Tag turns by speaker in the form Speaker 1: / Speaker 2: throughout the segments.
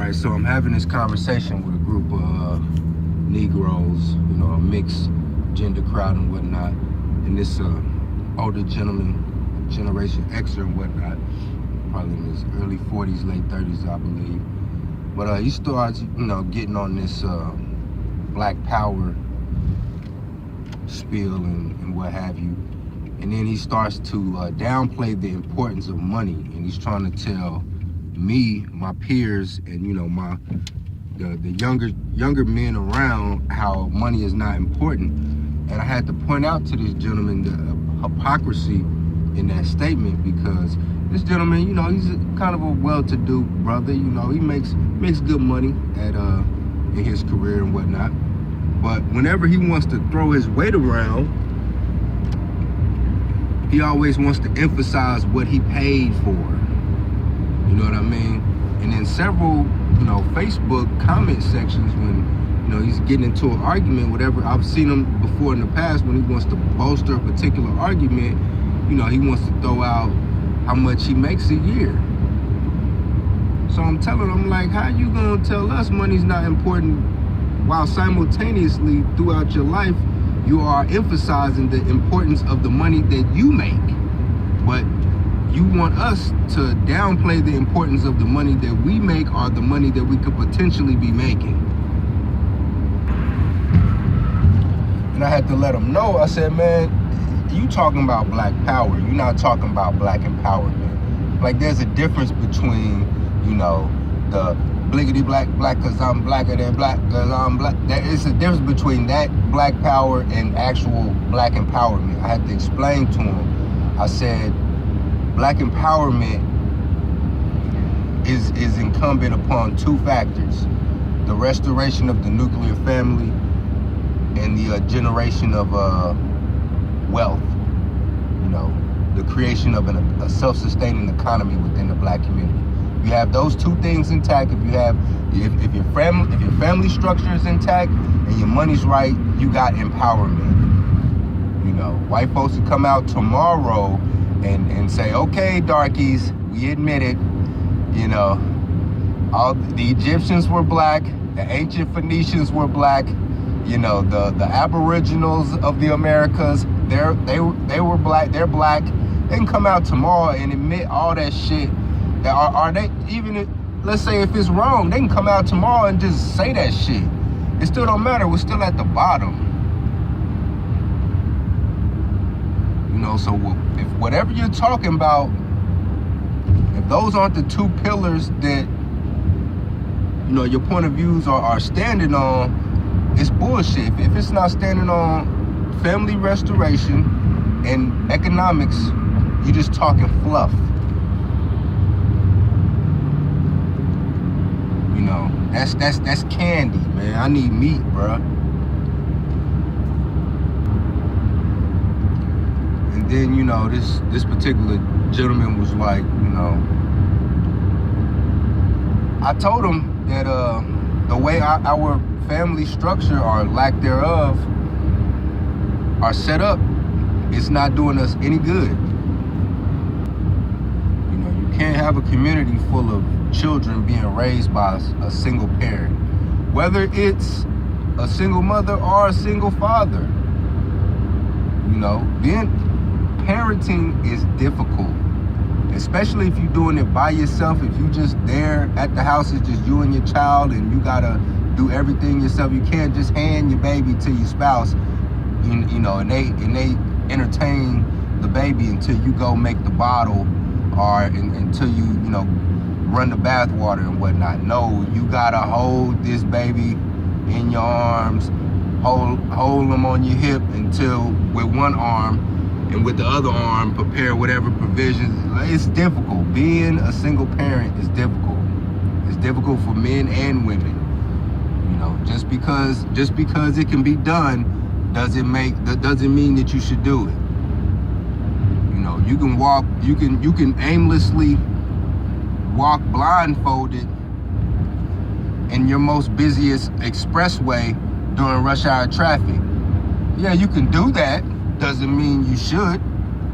Speaker 1: right, so I'm having this conversation with a group of Negroes, you know, a mixed gender crowd and whatnot, and this older gentleman, Generation Xer and whatnot, probably in his early 40s, late 30s, I believe. But he starts, you know, getting on this Black Power spiel and what have you. And then he starts to downplay the importance of money, and he's trying to tell me, my peers, and you know, the younger men around how money is not important. And I had to point out to this gentleman the hypocrisy in that statement, because this gentleman, you know, he's kind of a well-to-do brother. You know, he makes good money at in his career and whatnot. But whenever he wants to throw his weight around, he always wants to emphasize what he paid for. You know what I mean? And in several, you know, Facebook comment sections, when, you know, he's getting into an argument, whatever, I've seen him before in the past when he wants to bolster a particular argument, you know, he wants to throw out how much he makes a year. So I'm telling him, like, how you gonna tell us money's not important while simultaneously throughout your life you are emphasizing the importance of the money that you make, but you want us to downplay the importance of the money that we make or the money that we could potentially be making. And I had to let him know, I said, man, you talking about Black Power, you're not talking about Black empowerment. Like, there's a difference between, you know, the bliggity black cause I'm blacker than black cause I'm black. There is a difference between that Black Power and actual Black empowerment. I had to explain to him. I said, Black empowerment is incumbent upon two factors: the restoration of the nuclear family and the generation of wealth. You know, the creation of a self-sustaining economy within the Black community. You have those two things intact. If your family structure is intact and your money's right, you got empowerment. You know, white folks will come out tomorrow and say, okay, darkies, we admit it. You know, all the Egyptians were black, the ancient Phoenicians were black. You know, the Aboriginals of the Americas, they were black. They're black. They can come out tomorrow and admit all that shit. Are they, even, let's say if it's wrong, they can come out tomorrow and just say that shit. It still don't matter. We're still at the bottom. You know, so if whatever you're talking about, if those aren't the two pillars that, you know, your point of views are standing on, it's bullshit. If it's not standing on family restoration and economics, you're just talking fluff. You know, that's candy, man. I need meat, bruh. And then, you know, this particular gentleman was like, you know, I told him that the way our family structure or lack thereof are set up, it's not doing us any good. You know, you can't have a community full of children being raised by a single parent, whether it's a single mother or a single father. You know, parenting is difficult, especially if you're doing it by yourself. If you just there at the house, it's just you and your child, and you gotta do everything yourself. You can't just hand your baby to your spouse, you know, and they entertain the baby until you go make the bottle or until you know, run the bath water and whatnot. No, you gotta hold this baby in your arms, hold them on your hip until with one arm, and with the other arm prepare whatever provisions. It's difficult. Being a single parent is difficult. It's difficult for men and women. You know, just because it can be done doesn't mean that you should do it. You know, you can aimlessly walk blindfolded in your most busiest expressway during rush hour traffic. Yeah, you can do that. Doesn't mean you should.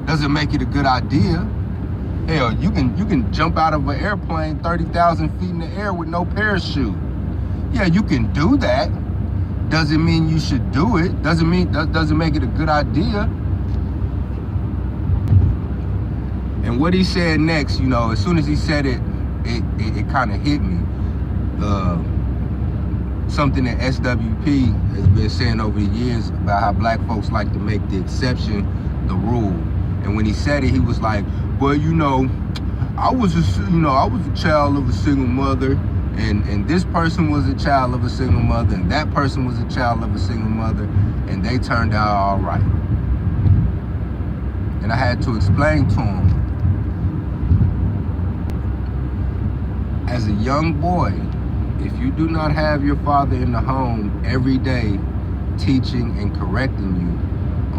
Speaker 1: Doesn't make it a good idea. Hell, you can jump out of an airplane 30,000 feet in the air with no parachute. Yeah, you can do that. Doesn't mean you should do it. Doesn't make it a good idea. And what he said next, you know, as soon as he said it, it kind of hit me. Something that SWP has been saying over the years about how black folks like to make the exception the rule. And when he said it, he was like, well, you know, I was a child of a single mother, and this person was a child of a single mother, and that person was a child of a single mother, and they turned out all right. And I had to explain to him, as a young boy, if you do not have your father in the home every day teaching and correcting you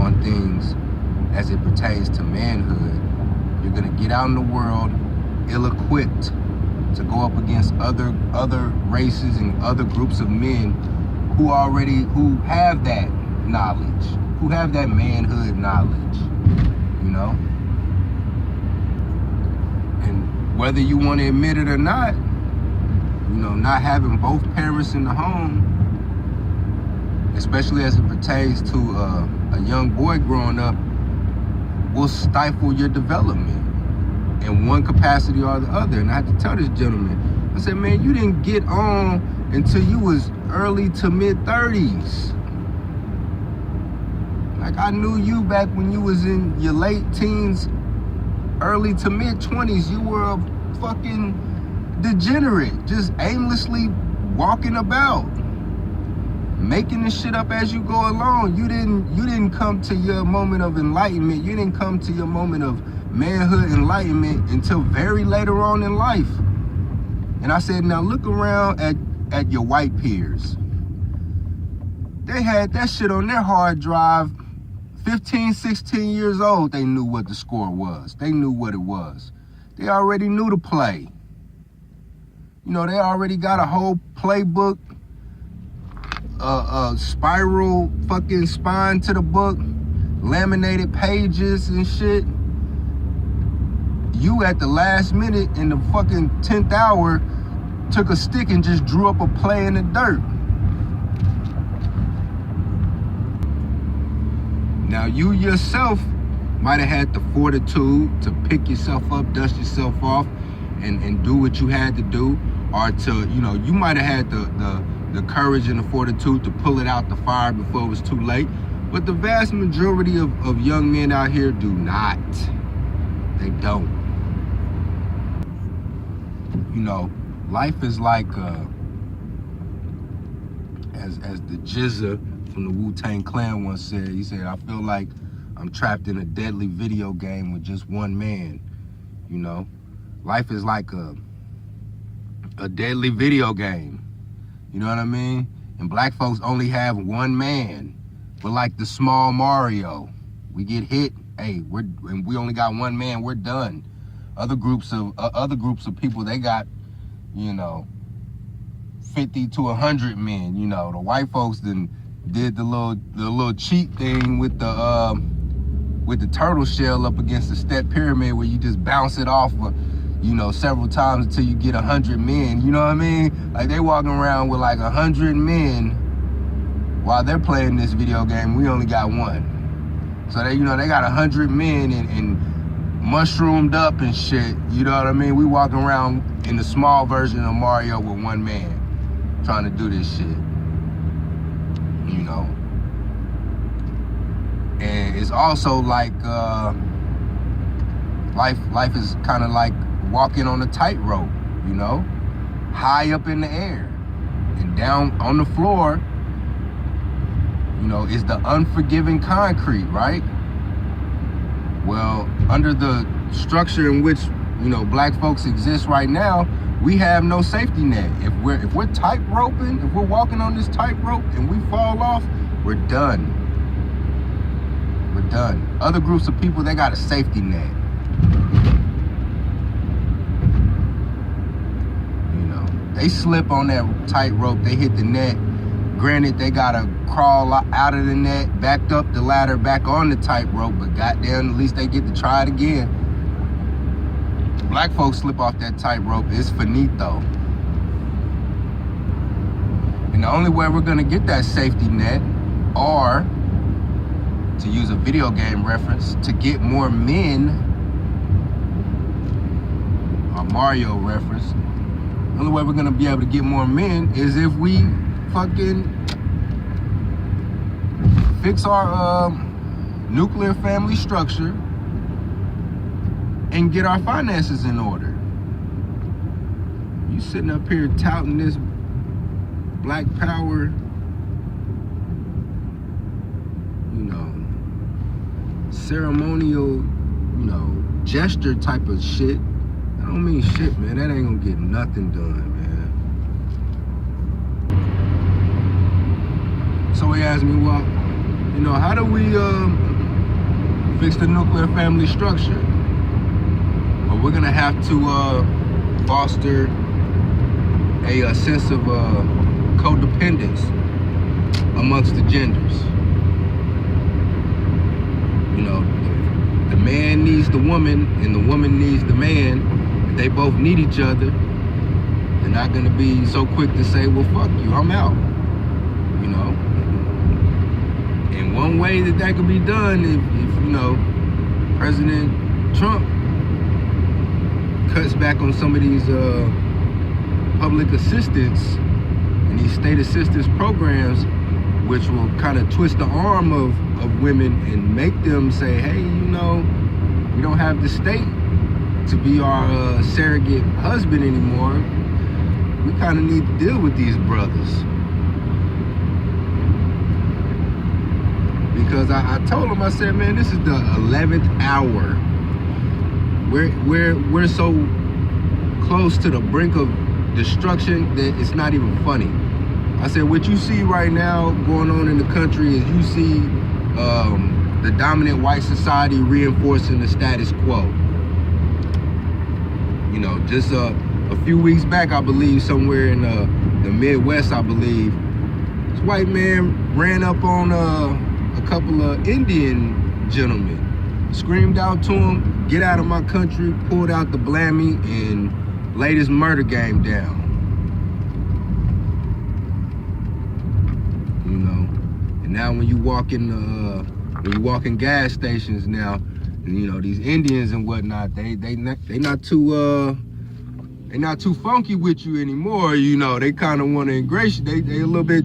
Speaker 1: on things as it pertains to manhood, you're gonna get out in the world ill-equipped to go up against other races and other groups of men who have that knowledge, who have that manhood knowledge, you know? And whether you want to admit it or not, you know, not having both parents in the home, especially as it pertains to a young boy growing up, will stifle your development in one capacity or the other. And I had to tell this gentleman, I said, man, you didn't get on until you was early to mid-30s. Like, I knew you back when you was in your late teens, early to mid-20s. You were a fucking degenerate, just aimlessly walking about, making this shit up as you go along. You didn't come to your moment of enlightenment. You didn't come to your moment of manhood enlightenment until very later on in life. And I said, now look around at your white peers. They had that shit on their hard drive. 15, 16 years old, they knew what the score was. They knew what it was. They already knew the play. You know, they already got a whole playbook, spiral fucking spine to the book, laminated pages and shit. You at the last minute in the fucking 10th hour took a stick and just drew up a play in the dirt. Now you yourself might have had the fortitude to pick yourself up, dust yourself off, and do what you had to do. Or to, you know, you might have had the courage and the fortitude to pull it out the fire before it was too late. But the vast majority of young men out here do not. They don't. You know, life is like, as the Jizza from the Wu-Tang Clan once said, he said, I feel like I'm trapped in a deadly video game with just one man. You know, life is like a deadly video game. You know what I mean? And black folks only have one man. We're like the small Mario. We get hit, hey, we only got one man, we're done. Other groups of people, they got, you know, 50 to 100 men. You know, the white folks then did the little cheat thing with the turtle shell up against the step pyramid, where you just bounce it off you know, several times until you get 100 men. You know what I mean? Like, they walking around with like 100 men while they're playing this video game. We only got one. So they, you know, they got 100 men and mushroomed up and shit. You know what I mean? We walking around in the small version of Mario with one man trying to do this shit. You know? And it's also like life is kind of like walking on a tightrope, you know, high up in the air, and down on the floor, you know, is the unforgiving concrete, right? Well, under the structure in which, you know, black folks exist right now, we have no safety net. If we're tightroping, if we're walking on this tightrope and we fall off, we're done. We're done. Other groups of people, they got a safety net. They slip on that tightrope, they hit the net. Granted, they gotta crawl out of the net, backed up the ladder, back on the tightrope, but goddamn, at least they get to try it again. black folks slip off that tightrope, it's finito. And the only way we're gonna get that safety net, or to use a video game reference, to get more men, a Mario reference, the only way we're gonna be able to get more men is if we fucking fix our nuclear family structure and get our finances in order. You sitting up here touting this black power, you know, ceremonial, you know, gesture type of shit. I don't mean shit, man. That ain't gonna get nothing done, man. So he asked me, well, you know, how do we fix the nuclear family structure? Well, we're gonna have to foster a sense of codependence amongst the genders. You know, the man needs the woman and the woman needs the man. If they both need each other, they're not gonna be so quick to say, well, fuck you, I'm out. You know? And one way that could be done, if you know, President Trump cuts back on some of these public assistance and these state assistance programs, which will kind of twist the arm of women and make them say, hey, you know, we don't have the state to be our surrogate husband anymore. We kind of need to deal with these brothers. Because I told him, I said, man, this is the 11th hour. We're so close to the brink of destruction that it's not even funny. I said, what you see right now going on in the country is you see the dominant white society reinforcing the status quo. You know, just a few weeks back, I believe, somewhere in the Midwest, I believe, this white man ran up on a couple of Indian gentlemen, screamed out to him, get out of my country, pulled out the blammy, and laid his murder game down. You know, and now when you walk in gas stations now, and, you know, these Indians and whatnot, they not too funky with you anymore. You know, they kind of want to ingratiate. They a little bit,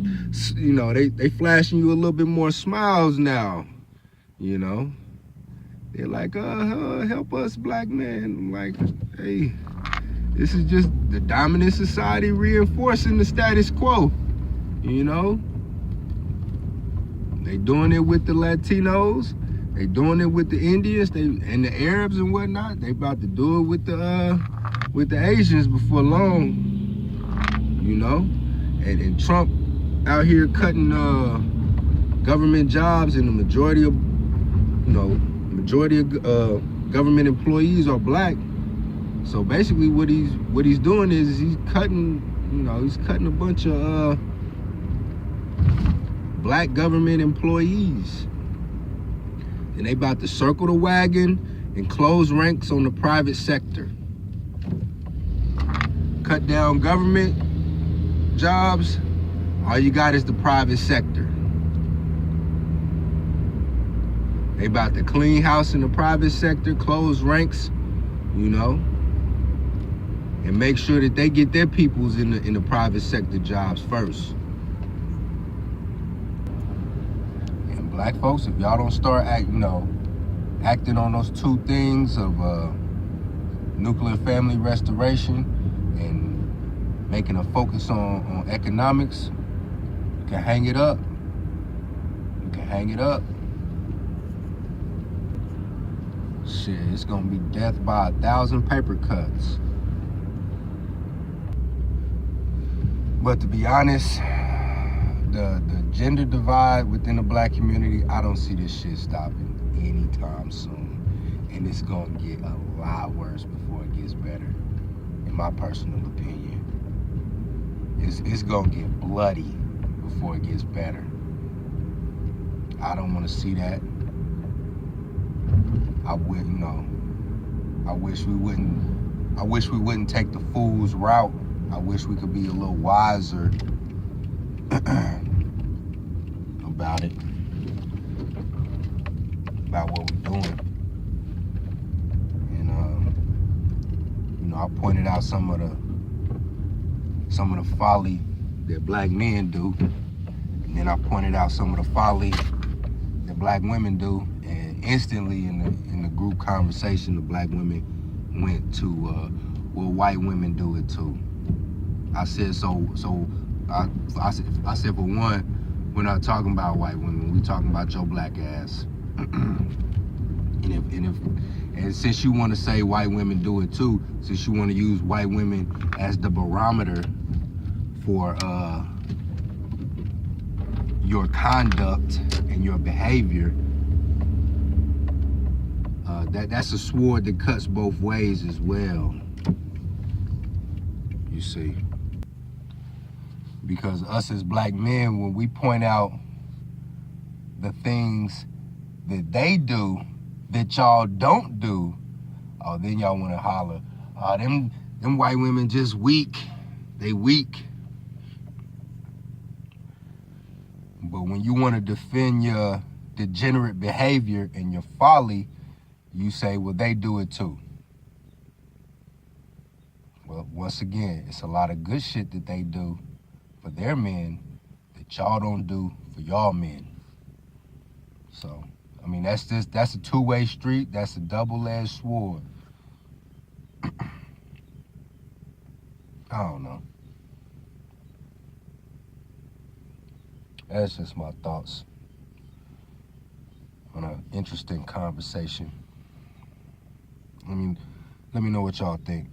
Speaker 1: you know, they flashing you a little bit more smiles now. You know, they're like, help us, black men. I'm like, hey, this is just the dominant society reinforcing the status quo. You know, they doing it with the Latinos. They doing it with the Indians, and the Arabs and whatnot. They about to do it with the Asians before long, you know. And Trump out here cutting government jobs, and the majority of government employees are black. So basically, what he's doing is he's cutting a bunch of black government employees. And they about to circle the wagon and close ranks on the private sector. Cut down government jobs, all you got is the private sector. They about to clean house in the private sector, close ranks, you know, and make sure that they get their peoples in the private sector jobs first. Black folks, if y'all don't start acting on those two things of nuclear family restoration and making a focus on economics, you can hang it up. You can hang it up. Shit, it's gonna be death by 1,000 paper cuts. But to be honest, the gender divide within the black community, I don't see this shit stopping anytime soon. And it's gonna get a lot worse before it gets better, in my personal opinion. It's gonna get bloody before it gets better. I don't wanna see that. I wish we wouldn't I wish we wouldn't take the fool's route. I wish we could be a little wiser about it, about what we're doing. And I pointed out some of the folly that black men do, and then I pointed out some of the folly that black women do, and instantly in the group conversation, the black women went to, well, white women do it too. I said I said for one, we're not talking about white women. We're talking about your black ass. And since you want to say white women do it too, since you want to use white women as the barometer for your conduct and your behavior, that's a sword that cuts both ways as well. You see, because us as black men, when we point out the things that they do that y'all don't do, oh, then y'all want to holler, oh, them white women just weak. They weak. But when you want to defend your degenerate behavior and your folly, you say, well, they do it too. Well, once again, it's a lot of good shit that they do for their men that y'all don't do for y'all men. So, I mean, that's a two-way street. That's a double-edged sword. I don't know. That's just my thoughts on an interesting conversation. Let me know what y'all think.